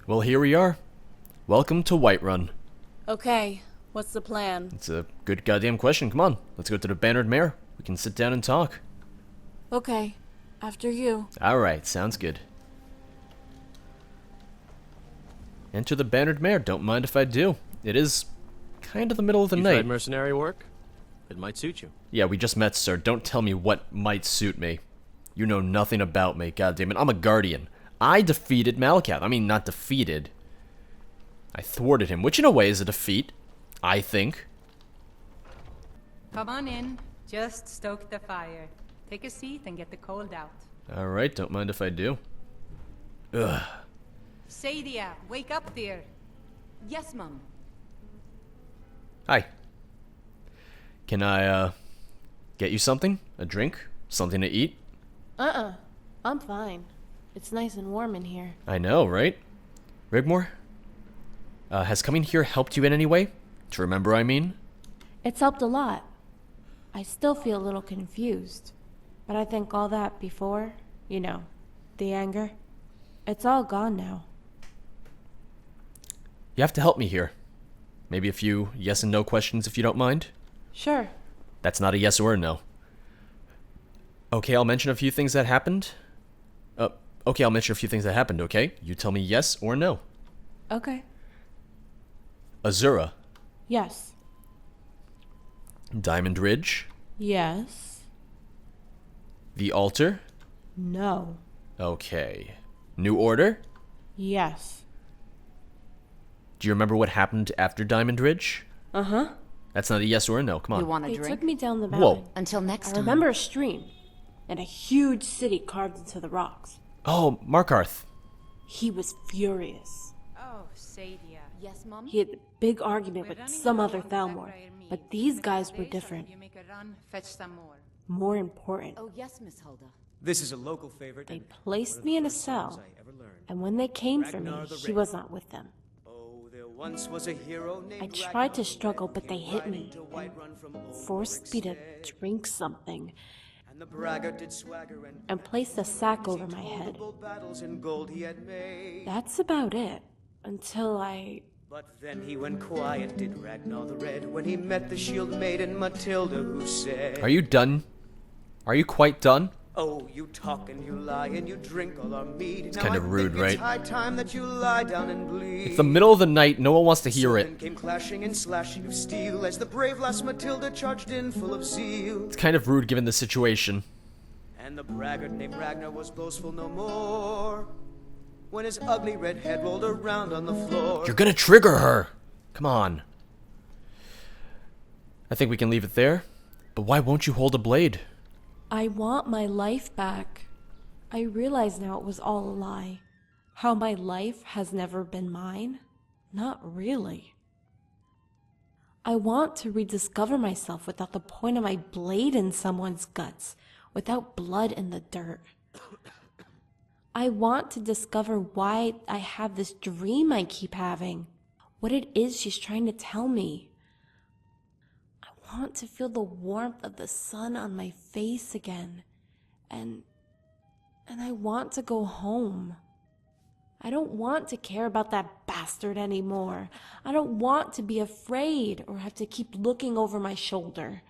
Well, here we are. Welcome to Whiterun. Okay, what's the plan? It's a good goddamn question. Come on, let's go to the Bannered Mare. We can sit down and talk. Okay, after you. Alright, sounds good. Enter the Bannered Mare. Don't mind if I do. It is kind of the middle of the You night. tried mercenary work? It might suit you. Yeah, we just met, sir. Don't tell me what might suit me. You know nothing about me, goddammit. I'm a guardian. I defeated Malakath. I mean, not defeated. I thwarted him, which in a way is a defeat, I think. Come on in. Just stoke the fire. Take a seat and get the cold out. Alright, don't mind if I do. Ugh. Sadia, wake up there. Yes, Mum. Hi. Can I, get you something? A drink? Something to eat? I'm fine. It's nice and warm in here. I know, right? Rigmor? Has coming here helped you in any way? To remember, I mean? It's helped a lot. I still feel a little confused. But I think all that before, you know, the anger, it's all gone now. You have to help me here. Maybe a few yes and no questions if you don't mind? Sure. That's not a yes or a no. Okay, I'll mention a few things that happened. Okay, I'll mention a few things that happened, okay? You tell me yes or no. Okay. Azura. Yes. Diamond Ridge. Yes. The Altar. No. Okay. New Order. Yes. Do you remember what happened after Diamond Ridge? Uh-huh. That's not a yes or a no, come on. You want a They drink? took me down the mountain. Whoa. Until next I time. remember a stream and a huge city carved into the rocks. Oh, Markarth. He was furious. Oh, Sadia. Yes, Mum? He had a big argument with some other Thalmor, but these guys were different. You make a run, fetch some more. More important. Oh, yes, Miss Hulda. This is a local favorite. They and placed one of me the in a first songs cell, I ever learned. and when they came for me, Ragnar the he Red. was not with them. Oh, there once was a hero named I Ragnar tried to the struggle, Red, but they came hit riding me to and Whiterun from old forced me to Brickstead. drink something And the braggart did swagger and placed a sack as he over my told head. the bold battles in gold he had made. That's about it. Until I... But then he went quiet, did Ragnar the Red, when he met the shield maiden Matilda, who said, Are you done? Are you quite done? Oh, you talk and you lie and you drink all our mead. It's Now kind I of rude, think right? It's high time that you lie down and bleed. It's the middle of the night, no one wants to hear Sword it. came clashing and slashing of steel as the brave lass Matilda charged in full of zeal. It's kind of rude given the situation. And the braggart named Ragnar was boastful no more when his ugly red head rolled around on the floor. You're gonna trigger her! Come on. I think we can leave it there. But why won't you hold a blade? I want my life back. I realize now it was all a lie. How my life has never been mine? Not really. I want to rediscover myself without the point of my blade in someone's guts, without blood in the dirt. I want to discover why I have this dream I keep having, what it is she's trying to tell me. I want to feel the warmth of the sun on my face again, and I want to go home. I don't want to care about that bastard anymore. I don't want to be afraid or have to keep looking over my shoulder.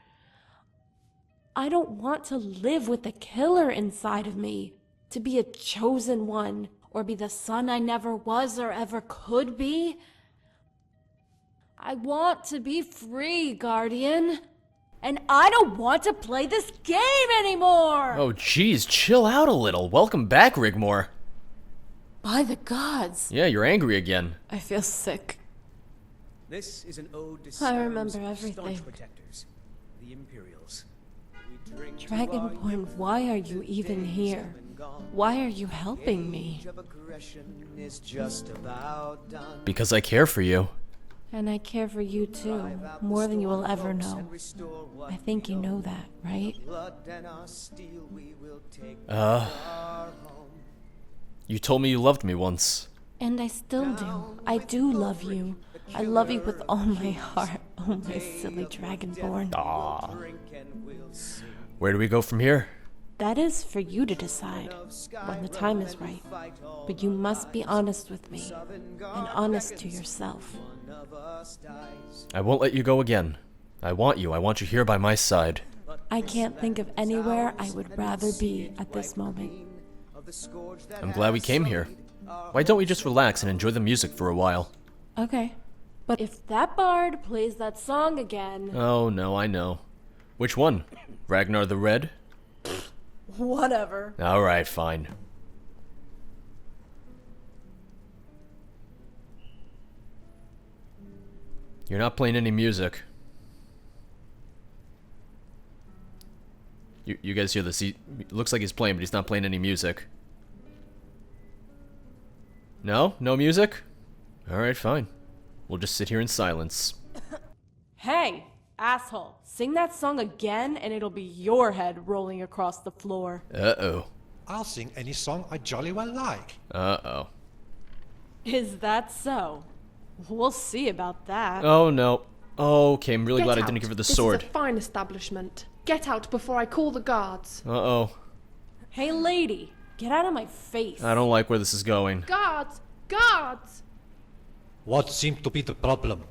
I don't want to live with the killer inside of me, to be a chosen one, or be the son I never was or ever could be. I want to be free, Guardian. And I don't want to play this game anymore! Oh jeez, chill out a little. Welcome back, Rigmor. By the gods. Yeah, you're angry again. I feel sick. This is an ode to I remember Skyrim's everything. staunch protectors, the Imperials. We drink to Dragonborn, our why are youth, you the even days here? have been gone. Why are you helping me? Age of aggression is just about done. Because I care for you. And I care for you too, more than you will ever know. I think you know that, right? You told me you loved me once. And I still do. I do love you. I love you with all my heart. Oh, my silly Dragonborn. Aww. Where do we go from here? That is for you to decide when the time is right. But you must be honest with me and honest to yourself. I won't let you go again. I want you. I want you here by my side. I can't think of anywhere I would rather be at this moment. I'm glad we came here. Why don't we just relax and enjoy the music for a while? Okay. But if that bard plays that song again... Oh, no, I know. Which one? Ragnar the Red? Whatever. Alright, fine. You're not playing any music. You guys hear this? He looks like he's playing, but he's not playing any music. No? No music? Alright, fine. We'll just sit here in silence. Hey, asshole. Sing that song again and it'll be your head rolling across the floor. Uh-oh. I'll sing any song I jolly well like. Uh-oh. Is that so? We'll see about that. Oh, no. Okay, I'm really glad I Get didn't out. give her the This sword. is a fine establishment. Get out before I call the guards. Uh-oh. Hey, lady, get out of my face. I don't like where this is going. Guards! Guards! What seemed to be the problem?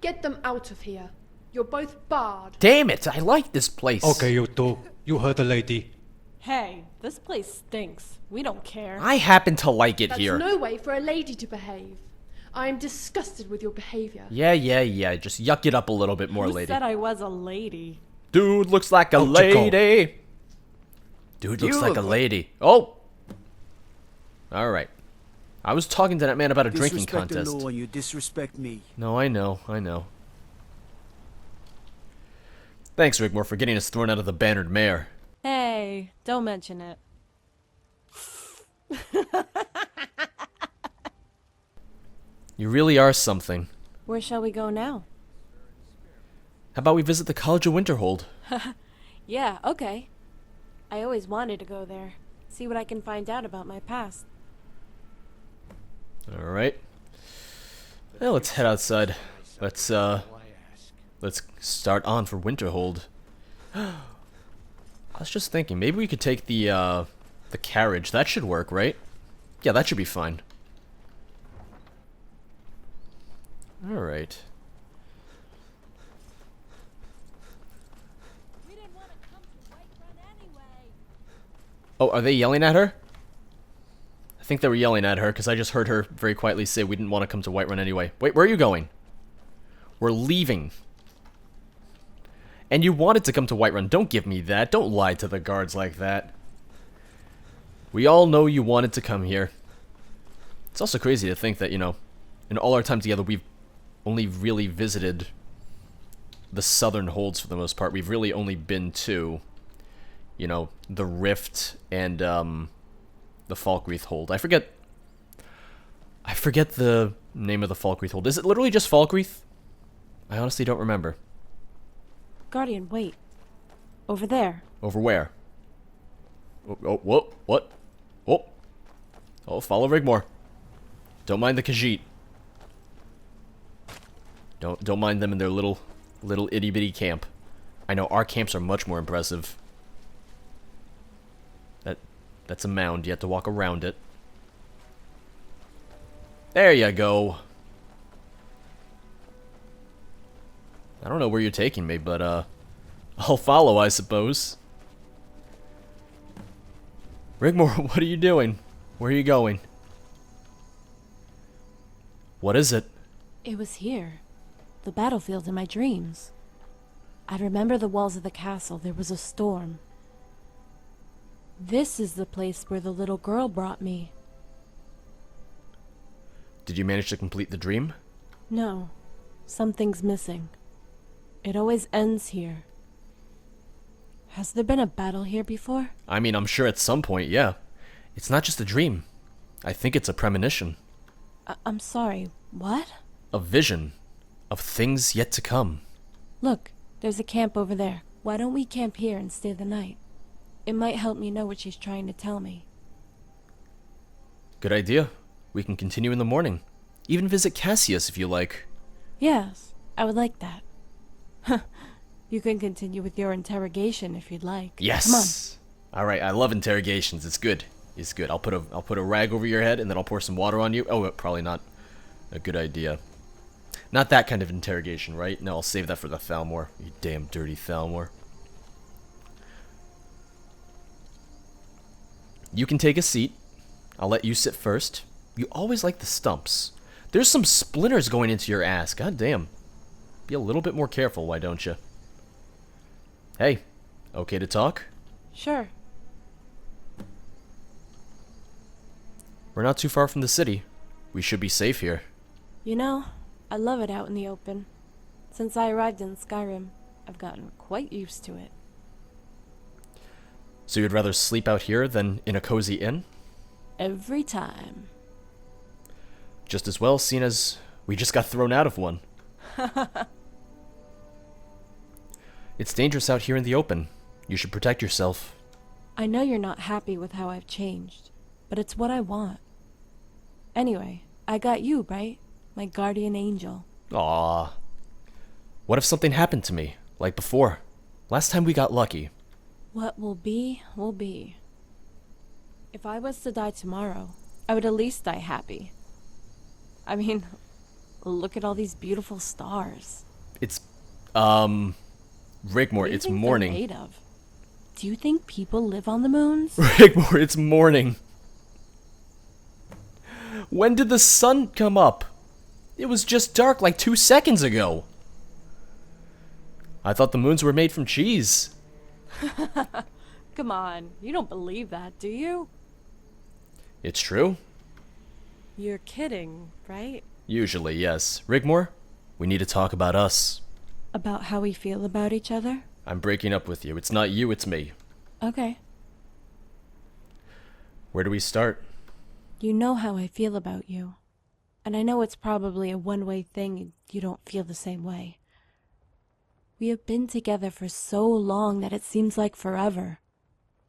Get them out of here. You're both barred. Damn it! I like this place. Okay, you two. You heard the lady. Hey, this place stinks. We don't care. I happen to like it That's here. no way for a lady to behave. I am disgusted with your behavior. Yeah. Just yuck it up a little bit more, Who lady. said I was a lady? Dude looks like a Out you go. lady. Dude looks like a lady. Oh! Alright. I was talking to that man about a drinking Disrespect the contest. law, you disrespect me. No, I know. Thanks, Rigmor, for getting us thrown out of the Bannered Mare. Hey, don't mention it. You really are something. Where shall we go now? How about we visit the College of Winterhold? Yeah, okay. I always wanted to go there. See what I can find out about my past. Alright. Well, let's head outside. Let's start on for Winterhold. I was just thinking, maybe we could take the carriage. That should work, right? Yeah, that should be fine. Alright. Oh, are they yelling at her? I think they were yelling at her, because I just heard her very quietly say we didn't want to come to Whiterun anyway. Wait, where are you going? We're leaving. And you wanted to come to Whiterun. Don't give me that. Don't lie to the guards like that. We all know you wanted to come here. It's also crazy to think that, you know, in all our time together, we've only really visited the southern holds for the most part. We've really only been to, you know, the Rift and the Falkreath hold. I forget the name of the Falkreath hold. Is it literally just Falkreath? I honestly don't remember. Guardian, wait. Over there. Over where? Oh, whoa, what? Oh, follow Rigmor. Don't mind the Khajiit. Don't mind them in their little itty bitty camp. I know our camps are much more impressive. That's a mound. You have to walk around it. There you go. I don't know where you're taking me, but I'll follow, I suppose. Rigmor, what are you doing? Where are you going? What is it? It was here. The battlefield in my dreams. I remember the walls of the castle. There was a storm. This is the place where the little girl brought me. Did you manage to complete the dream? No. Something's missing. It always ends here. Has there been a battle here before? I mean, I'm sure at some point, yeah. It's not just a dream. I think it's a premonition. I'm sorry, what? A vision of things yet to come. Look, there's a camp over there. Why don't we camp here and stay the night? It might help me know what she's trying to tell me. Good idea. We can continue in the morning. Even visit Cassius if you like. Yes, I would like that. You can continue with your interrogation if you'd like. Yes. Come on. All right, I love interrogations. It's good. It's good. I'll put a rag over your head and then I'll pour some water on you. Oh, probably not a good idea. Not that kind of interrogation, right? No, I'll save that for the Thalmor. You damn dirty Thalmor. You can take a seat. I'll let you sit first. You always like the stumps. There's some splinters going into your ass. God damn. Be a little bit more careful, why don't you? Hey, okay to talk? Sure. We're not too far from the city. We should be safe here. You know, I love it out in the open. Since I arrived in Skyrim, I've gotten quite used to it. So you'd rather sleep out here than in a cozy inn? Every time. Just as well, seeing as we just got thrown out of one. It's dangerous out here in the open. You should protect yourself. I know you're not happy with how I've changed, but it's what I want. Anyway, I got you, right? My guardian angel. Aww. What if something happened to me, like before? Last time we got lucky. What will be, will be. If I was to die tomorrow, I would at least die happy. I mean, look at all these beautiful stars. It's, Rigmor, What do you it's think they're morning. made of? Do you think people live on the moons? Rigmor, it's morning. When did the sun come up? It was just dark like 2 seconds ago. I thought the moons were made from cheese. Come on, you don't believe that, do you? It's true. You're kidding, right? Usually, yes. Rigmor, we need to talk about us. About how we feel about each other? I'm breaking up with you. It's not you, it's me. Okay. Where do we start? You know how I feel about you. And I know it's probably a one-way thing and you don't feel the same way. We have been together for so long that it seems like forever.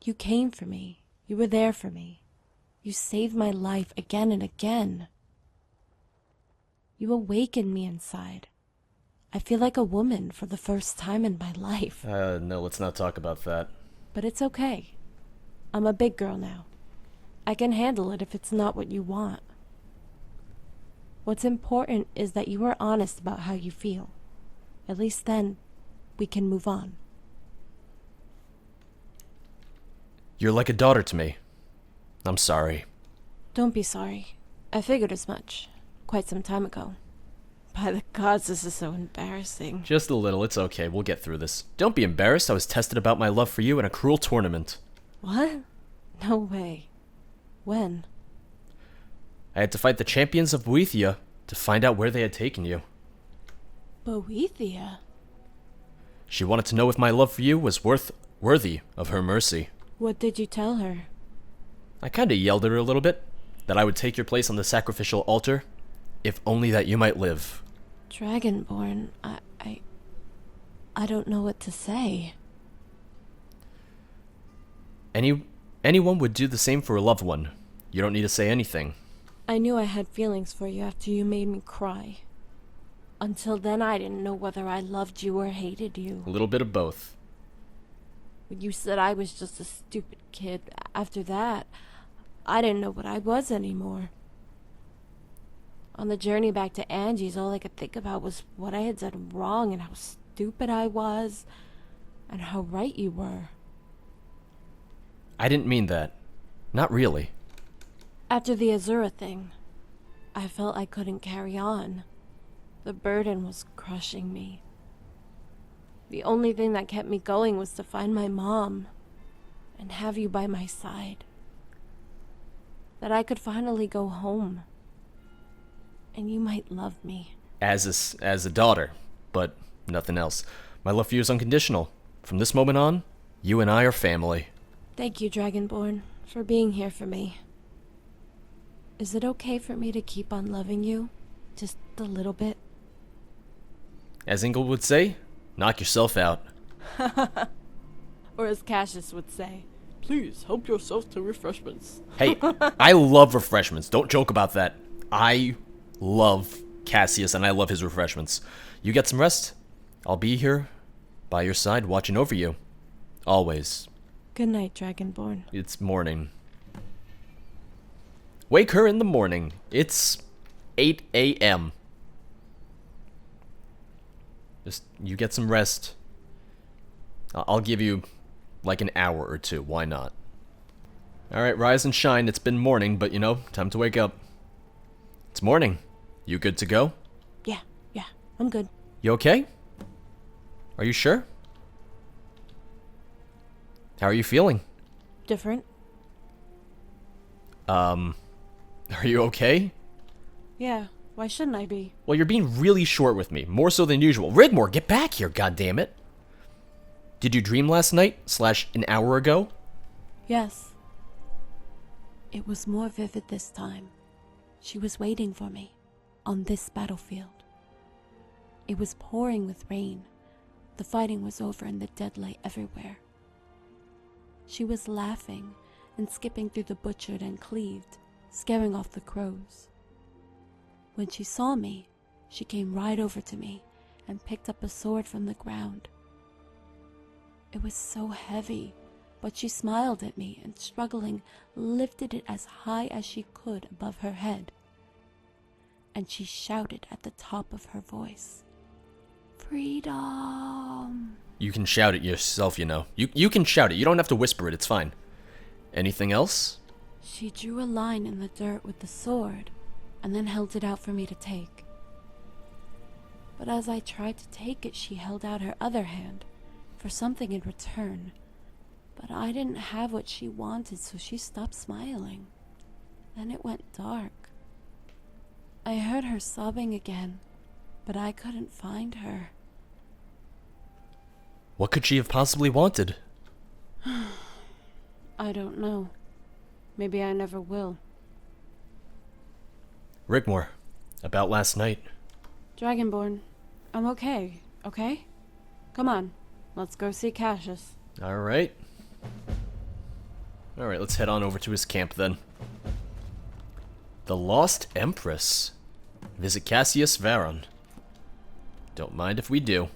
You came for me. You were there for me. You saved my life again and again. You awakened me inside. I feel like a woman for the first time in my life. No, let's not talk about that. But it's okay. I'm a big girl now. I can handle it if it's not what you want. What's important is that you are honest about how you feel. At least then, we can move on. You're like a daughter to me. I'm sorry. Don't be sorry. I figured as much. Quite some time ago. By the gods, this is so embarrassing. Just a little, it's okay, we'll get through this. Don't be embarrassed, I was tested about my love for you in a cruel tournament. What? No way. When? I had to fight the champions of Boethia to find out where they had taken you. Boethia? She wanted to know if my love for you was worthy of her mercy. What did you tell her? I kinda yelled at her a little bit, that I would take your place on the sacrificial altar, if only that you might live. Dragonborn, I don't know what to say. Anyone would do the same for a loved one. You don't need to say anything. I knew I had feelings for you after you made me cry. Until then, I didn't know whether I loved you or hated you. A little bit of both. When you said I was just a stupid kid, after that, I didn't know what I was anymore. On the journey back to Angie's, all I could think about was what I had done wrong and how stupid I was, and how right you were. I didn't mean that. Not really. After the Azura thing, I felt I couldn't carry on. The burden was crushing me. The only thing that kept me going was to find my mom and have you by my side. That I could finally go home. And you might love me. As a daughter, but nothing else. My love for you is unconditional. From this moment on, you and I are family. Thank you, Dragonborn, for being here for me. Is it okay for me to keep on loving you? Just a little bit? As Ingel would say, knock yourself out. Or as Casus would say, please help yourself to refreshments. Hey, I love refreshments. Don't joke about that. I love Cassius and I love his refreshments. You get some rest. I'll be here By your side, watching over you. Always. Good night, Dragonborn. It's morning. Wake her in the morning. It's 8 a.m. Just, you get some rest. I'll give you, like, an hour or two. Why not? Alright, rise and shine. It's been morning, but, you know, time to wake up. It's morning. You good to go? Yeah, I'm good. You okay? Are you sure? How are you feeling? Different? Are you okay? Yeah, why shouldn't I be? Well, you're being really short with me. More so than usual. Rigmor, get back here, goddammit. Did you dream last night? / an hour ago? Yes. It was more vivid this time. She was waiting for me, on this battlefield. It was pouring with rain. The fighting was over and the dead lay everywhere. She was laughing and skipping through the butchered and cleaved, scaring off the crows. When she saw me, she came right over to me and picked up a sword from the ground. It was so heavy, but she smiled at me and, struggling, lifted it as high as she could above her head. And she shouted at the top of her voice, "Freedom!" You can shout it yourself, you know. You can shout it. You don't have to whisper it. It's fine. Anything else? She drew a line in the dirt with the sword and then held it out for me to take. But as I tried to take it, she held out her other hand for something in return. But I didn't have what she wanted, so she stopped smiling. Then it went dark. I heard her sobbing again, but I couldn't find her. What could she have possibly wanted? I don't know. Maybe I never will. Rigmor, about last night. Dragonborn, I'm okay, okay? Come on, let's go see Casus. Alright. Alright, let's head on over to his camp then. The Lost Empress. Visit Cassius Varon. Don't mind if we do.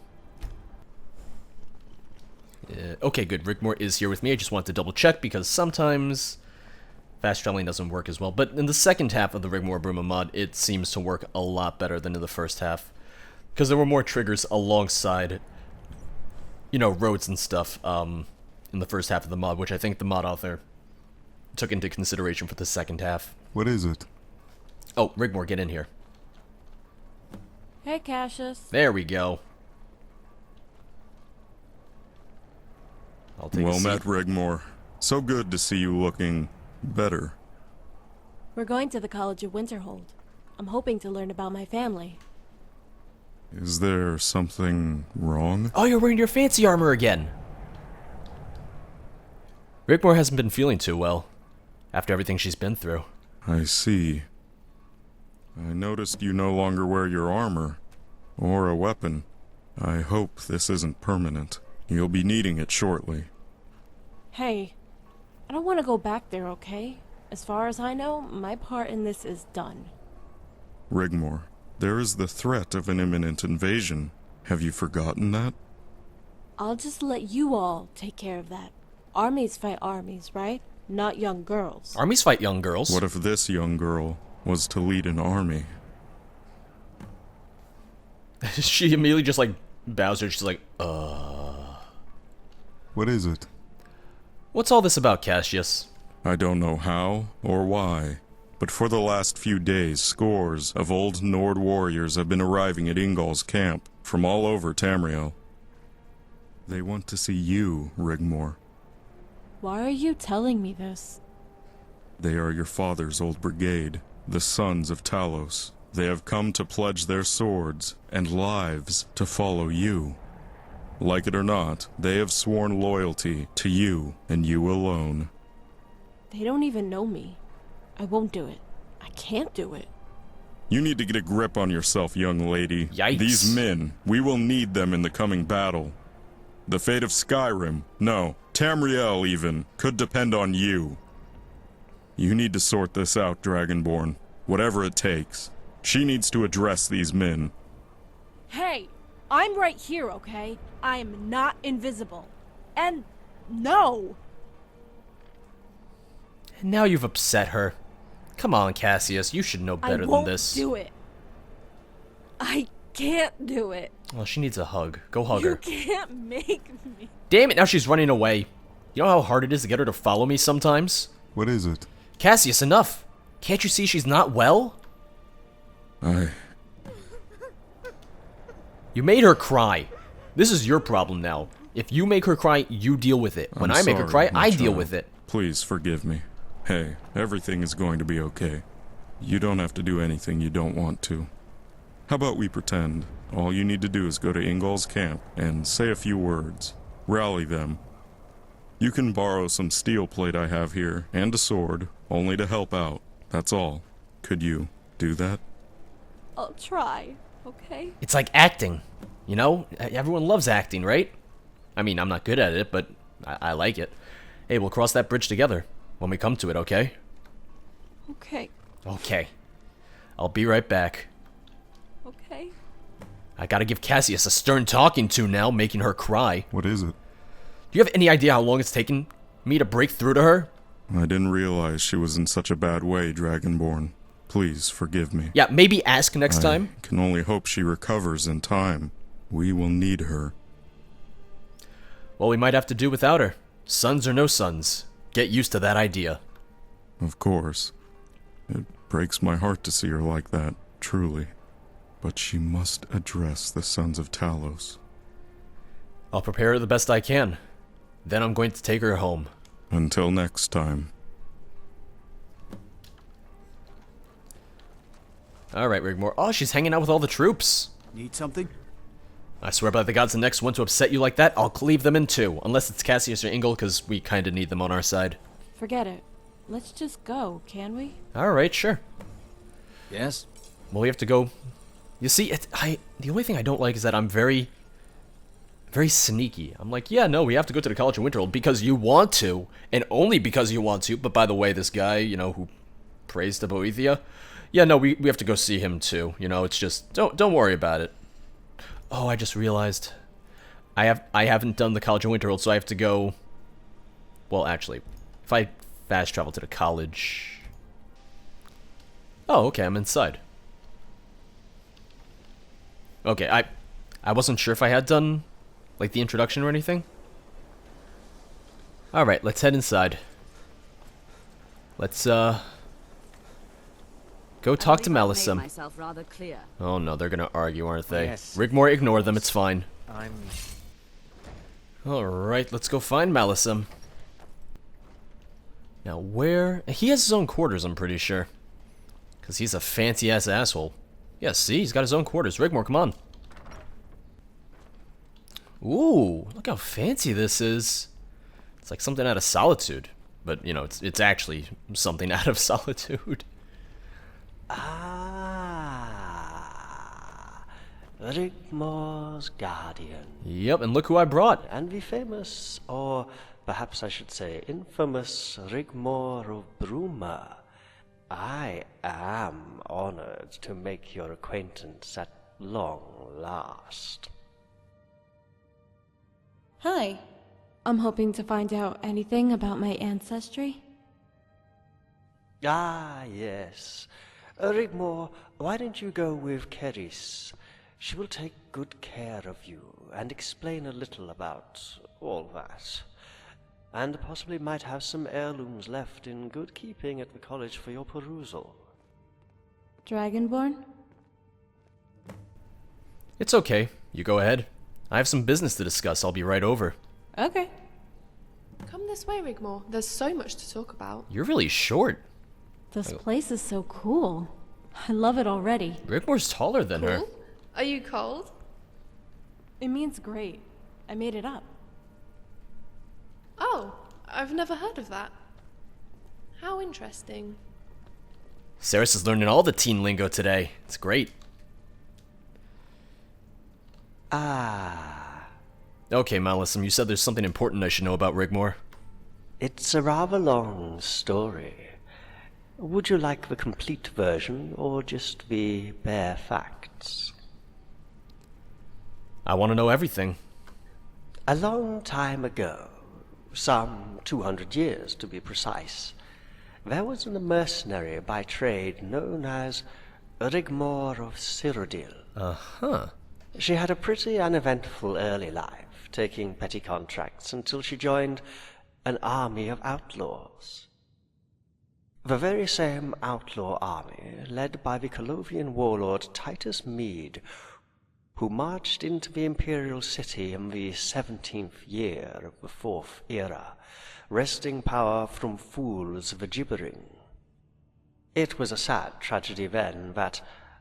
Okay, good. Rigmor is here with me. I just want to double check because sometimes fast traveling doesn't work as well. But in the second half of the Rigmor of Bruma mod, it seems to work a lot better than in the first half. Because there were more triggers alongside, you know, roads and stuff in the first half of the mod, which I think the mod author took into consideration for the second half. What is it? Oh, Rigmor, get in here. Hey, Cassius. There we go. I'll take a Well seat. met, Rigmor. So good to see you looking better. We're going to the College of Winterhold. I'm hoping to learn about my family. Is there something wrong? Oh, you're wearing your fancy armor again. Rigmor hasn't been feeling too well after everything she's been through. I see. I noticed you no longer wear your armor or a weapon. I hope this isn't permanent. You'll be needing it shortly. Hey, I don't want to go back there, okay? As far as I know, my part in this is done. Rigmor, there is the threat of an imminent invasion. Have you forgotten that? I'll just let you all take care of that. Armies fight armies, right? Not young girls. Armies fight young girls. What if this young girl was to lead an army? She immediately just like bows her. She's like, What is it? What's all this about, Cassius? I don't know how or why, but for the last few days, scores of old Nord warriors have been arriving at Ingol's camp from all over Tamriel. They want to see you, Rigmor. Why are you telling me this? They are your father's old brigade, the Sons of Talos. They have come to pledge their swords and lives to follow you. Like it or not, they have sworn loyalty to you and you alone. They don't even know me. I won't do it. I can't do it. You need to get a grip on yourself, young lady. Yikes. These men, we will need them in the coming battle. The fate of Skyrim, no, Tamriel even, could depend on you. You need to sort this out, Dragonborn. Whatever it takes. She needs to address these men. Hey! I'm right here, okay? I'm not invisible. And no! And now you've upset her. Come on, Cassius, you should know better than this. I won't do it. I can't do it. Well, she needs a hug. Go hug You her. can't make me. Damn it, now she's running away. You know how hard it is to get her to follow me sometimes? What is it? Cassius, enough! Can't you see she's not well? You made her cry. This is your problem now. If you make her cry, you deal with it. When I make her cry, I deal with it. Please forgive me. Hey, everything is going to be okay. You don't have to do anything you don't want to. How about we pretend? All you need to do is go to Ingol's camp and say a few words. Rally them. You can borrow some steel plate I have here, and a sword, only to help out. That's all. Could you do that? I'll try, okay? It's like acting. You know? Everyone loves acting, right? I mean, I'm not good at it, but I like it. Hey, we'll cross that bridge together when we come to it, okay? Okay. Okay. I'll be right back. Okay. I gotta give Cassius a stern talking to now, making her cry. What is it? Do you have any idea how long it's taken me to break through to her? I didn't realize she was in such a bad way, Dragonborn. Please forgive me. Yeah, maybe ask next time. I can only hope she recovers in time. We will need her. Well, we might have to do without her. Sons or no sons. Get used to that idea. Of course. It breaks my heart to see her like that, truly. But she must address the Sons of Talos. I'll prepare her the best I can. Then I'm going to take her home. Until next time. Alright, Rigmor. Oh, she's hanging out with all the troops. Need something? I swear by the gods, the next one to upset you like that, I'll cleave them in two. Unless it's Cassius or Ingol, because we kinda need them on our side. Forget it. Let's just go, can we? Alright, sure. Yes? Well, we have to go... You see, the only thing I don't like is that I'm very sneaky. I'm like, yeah, no, we have to go to the College of Winterhold because you want to, and only because you want to. But by the way, this guy, you know, who prays to Boethia, yeah, no, we have to go see him too. You know, it's just don't worry about it. Oh, I just realized I haven't done the College of Winterhold, so I have to go. Well, actually, if I fast travel to the college. Oh, okay, I'm inside. Okay, I wasn't sure if I had done like the introduction or anything. Alright, let's head inside. Let's go talk to Melisum. Oh no, they're gonna argue, aren't they? Yes. Rigmor, ignore them, it's fine. I'm... Alright, let's go find Melisum. Now where... He has his own quarters, I'm pretty sure. Because he's a fancy-ass asshole. Yeah, see? He's got his own quarters. Rigmor, come on. Ooh, look how fancy this is. It's like something out of Solitude. But, you know, it's actually something out of Solitude. Ah, Rigmor's guardian. Yep, and look who I brought. And the famous, or perhaps I should say infamous, Rigmor of Bruma. I am honored to make your acquaintance at long last. Hi. I'm hoping to find out anything about my ancestry. Ah, yes. Rigmor, why don't you go with Casus? She will take good care of you and explain a little about all that. And possibly might have some heirlooms left in good keeping at the college for your perusal. Dragonborn? It's okay. You go ahead. I have some business to discuss. I'll be right over. Okay. Come this way, Rigmor. There's so much to talk about. You're really short. This place is so cool. I love it already. Rigmor's taller than her. Cool? Are you cold? It means great. I made it up. Oh, I've never heard of that. How interesting. Ceres is learning all the teen lingo today. It's great. Ah. Okay, Melisum, you said there's something important I should know about Rigmor. It's a rather long story. Would you like the complete version, or just the bare facts? I want to know everything. A long time ago, some 200 years to be precise, there was a mercenary by trade known as Rigmor of Cyrodiil. Uh-huh. She had a pretty uneventful early life, taking petty contracts until she joined an army of outlaws. The very same outlaw army, led by the Colovian warlord Titus Mede, who marched into the imperial city in the 17th year of the Fourth Era, wresting power from fools the gibbering. It was a sad tragedy then that,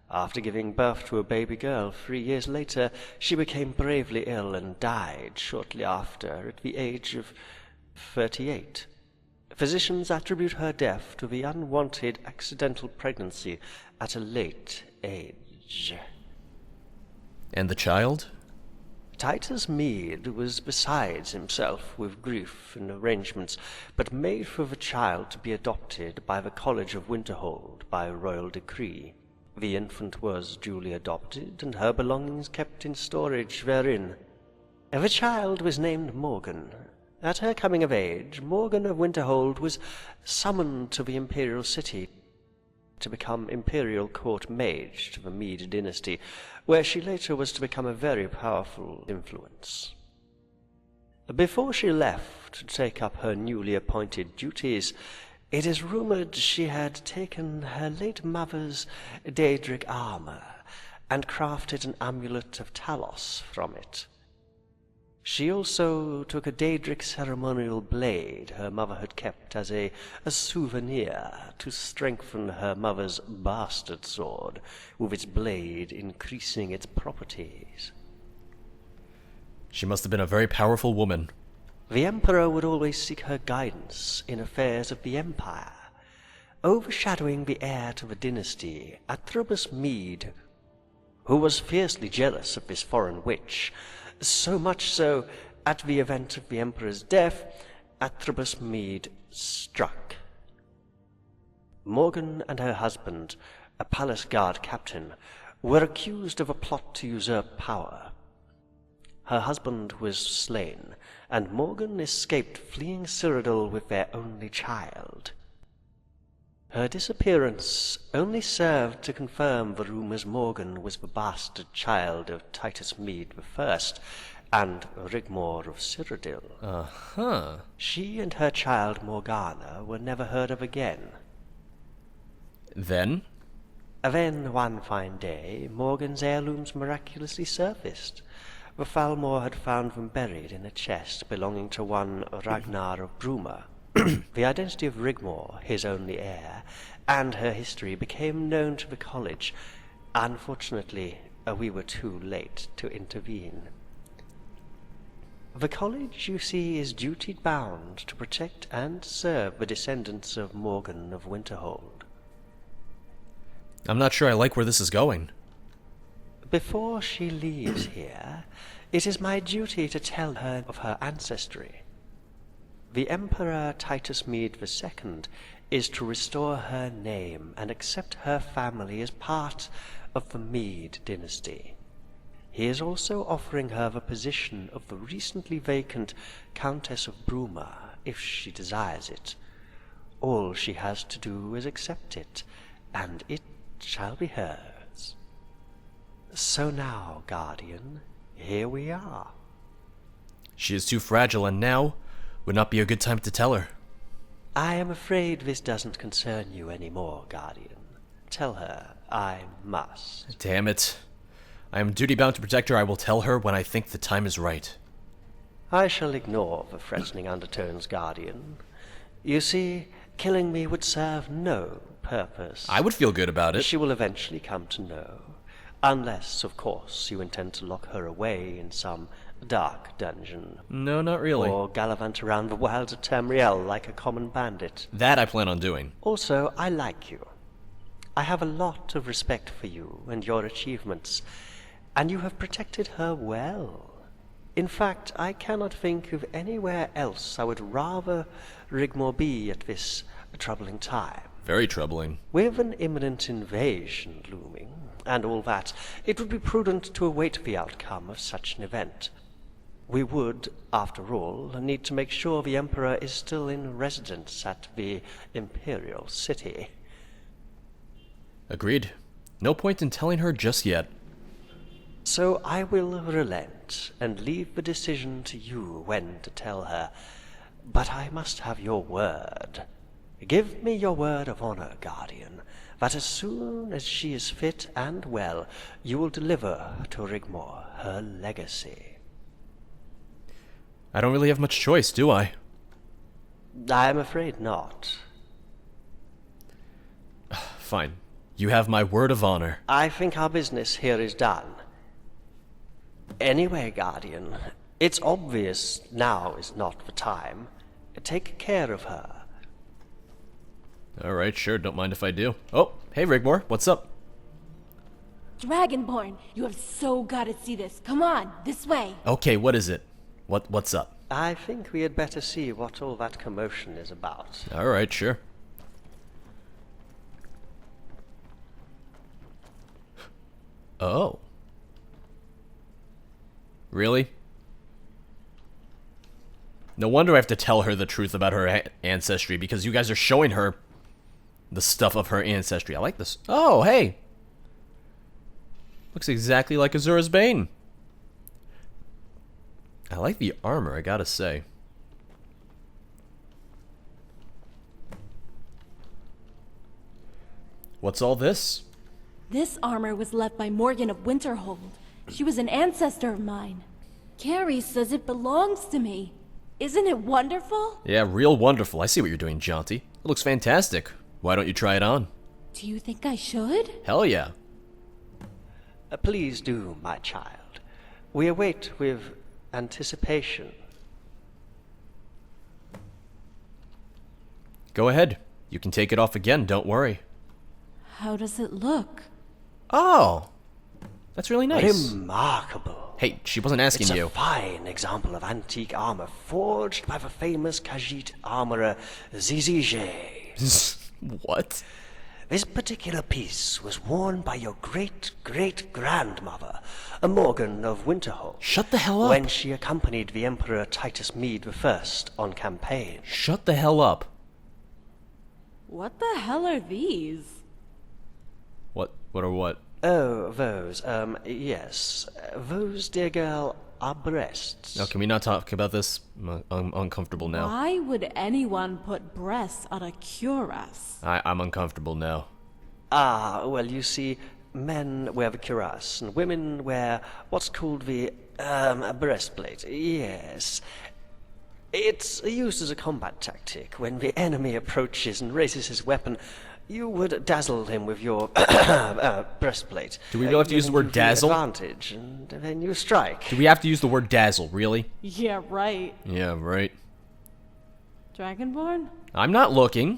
after giving birth to a baby girl 3 years later, she became bravely ill and died shortly after at the age of 38. Physicians attribute her death to the unwanted accidental pregnancy at a late age. And the child? Titus Mede was beside himself with grief and arrangements, but made for the child to be adopted by the College of Winterhold by royal decree. The infant was duly adopted, and her belongings kept in storage therein. The child was named Morgan. At her coming of age, Morgan of Winterhold was summoned to the imperial city to become imperial court mage to the Mede dynasty, where she later was to become a very powerful influence. Before she left to take up her newly appointed duties, it is rumored she had taken her late mother's Daedric armor and crafted an amulet of Talos from it. She also took a Daedric ceremonial blade her mother had kept as a souvenir to strengthen her mother's bastard sword, with its blade increasing its properties. She must have been a very powerful woman. The Emperor would always seek her guidance in affairs of the Empire. Overshadowing the heir to the dynasty, Athrobus Mede, who was fiercely jealous of this foreign witch, so much so, at the event of the Emperor's death, Athrobus Mede struck. Morgan and her husband, a palace guard captain, were accused of a plot to usurp power. Her husband was slain, and Morgan escaped, fleeing Cyrodiil with their only child. Her disappearance only served to confirm the rumors Morgan was the bastard child of Titus Mede I and Rigmor of Cyrodiil. Uh-huh. She and her child Morgana were never heard of again. Then? Then, one fine day, Morgan's heirlooms miraculously surfaced. The Falmor had found them buried in a chest belonging to one Rigmor of Bruma. The identity of Rigmor, his only heir, and her history became known to the college. Unfortunately, we were too late to intervene. The college, you see, is duty-bound to protect and serve the descendants of Morgan of Winterhold. I'm not sure I like where this is going. Before she leaves here, it is my duty to tell her of her ancestry. The Emperor Titus Mede II is to restore her name and accept her family as part of the Mede dynasty. He is also offering her the position of the recently vacant Countess of Bruma, if she desires it. All she has to do is accept it, and it shall be hers. So now, Guardian, here we are. She is too fragile, and now would not be a good time to tell her. I am afraid this doesn't concern you anymore, Guardian. Tell her I must. Damn it. I am duty-bound to protect her. I will tell her when I think the time is right. I shall ignore the threatening undertones, Guardian. You see, killing me would serve no purpose. I would feel good about it. She will eventually come to know. Unless, of course, you intend to lock her away in some dark dungeon. No, not really. Or gallivant around the wilds of Tamriel like a common bandit. That I plan on doing. Also, I like you. I have a lot of respect for you and your achievements, and you have protected her well. In fact, I cannot think of anywhere else I would rather Rigmor be at this troubling time. Very troubling. With an imminent invasion looming, and all that, it would be prudent to await the outcome of such an event. We would, after all, need to make sure the Emperor is still in residence at the Imperial City. Agreed. No point in telling her just yet. So I will relent and leave the decision to you when to tell her. But I must have your word. Give me your word of honor, Guardian, that as soon as she is fit and well, you will deliver to Rigmor her legacy. I don't really have much choice, do I? I am afraid not. Fine. You have my word of honor. I think our business here is done. Anyway, Guardian, it's obvious now is not the time. Take care of her. Alright, sure, don't mind if I do. Oh, hey Rigmor, what's up? Dragonborn, you have so got to see this. Come on, this way. Okay, what is it? What's up? I think we had better see what all that commotion is about. Alright, sure. Oh. Really? No wonder I have to tell her the truth about her ancestry, because you guys are showing her the stuff of her ancestry. I like this. Oh, hey! Looks exactly like Azura's Bane. I like the armor, I gotta say. What's all this? This armor was left by Morgan of Winterhold. She was an ancestor of mine. Carrie says it belongs to me. Isn't it wonderful? Yeah, real wonderful. I see what you're doing, Jaunty. It looks fantastic. Why don't you try it on? Do you think I should? Hell yeah. Please do, my child. We await with anticipation. Go ahead. You can take it off again, don't worry. How does it look? Oh! That's really nice. Remarkable. Hey, she wasn't asking It's you. a fine example of antique armor forged by the famous Khajiit armorer Zizije. What? This particular piece was worn by your great-great-grandmother, Morgan of Winterhold. Shut the hell up. When she accompanied the Emperor Titus Mede I on campaign. Shut the hell up. What the hell are these? What are what? Oh, those, yes. Those, dear girl, are breasts. No, can we not talk about this? I'm uncomfortable now. Why would anyone put breasts on a cuirass? I'm uncomfortable now. Ah, well, you see, men wear the cuirass, and women wear what's called the, breastplate. Yes. It's used as a combat tactic. When the enemy approaches and raises his weapon, you would dazzle him with your breastplate. Do we really have to use the word dazzle? Advantage, and then you strike. Do we have to use the word dazzle, really? Yeah, right. Yeah, right. Dragonborn? I'm not looking.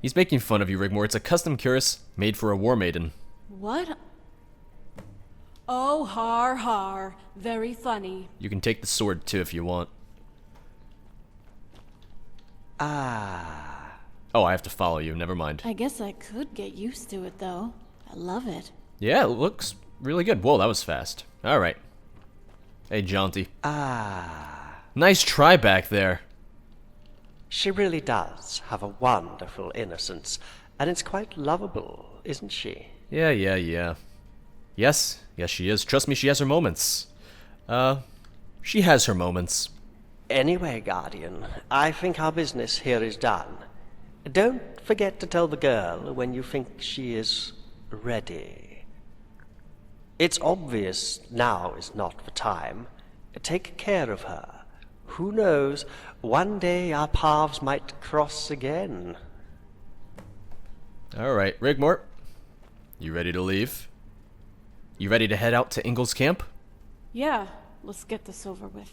He's making fun of you, Rigmor. It's a custom cuirass made for a war maiden. What? Oh, har har. Very funny. You can take the sword, too, if you want. Ah. Oh, I have to follow you. Never mind. I guess I could get used to it, though. I love it. Yeah, it looks really good. Whoa, that was fast. Alright. Hey, Jaunty. Ah. Nice try back there. She really does have a wonderful innocence, and it's quite lovable, isn't she? Yeah. Yes, she is. Trust me, she has her moments. She has her moments. Anyway, Guardian, I think our business here is done. Don't forget to tell the girl when you think she is ready. It's obvious now is not the time. Take care of her. Who knows, one day our paths might cross again. Alright, Rigmor. You ready to leave? You ready to head out to Ingle's camp? Yeah, let's get this over with.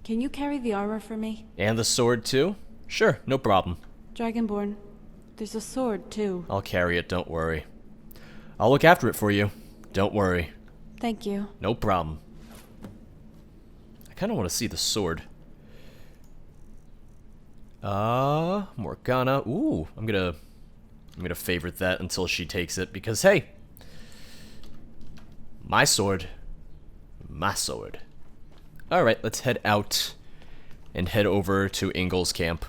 Can you carry the armor for me? And the sword, too? Sure, no problem. Dragonborn, there's a sword, too. I'll carry it, don't worry. I'll look after it for you. Don't worry. Thank you. No problem. I kind of want to see the sword. Morgana. Ooh, I'm gonna favorite that until she takes it, because hey, my sword, my sword. Alright, let's head out and head over to Ingal's camp.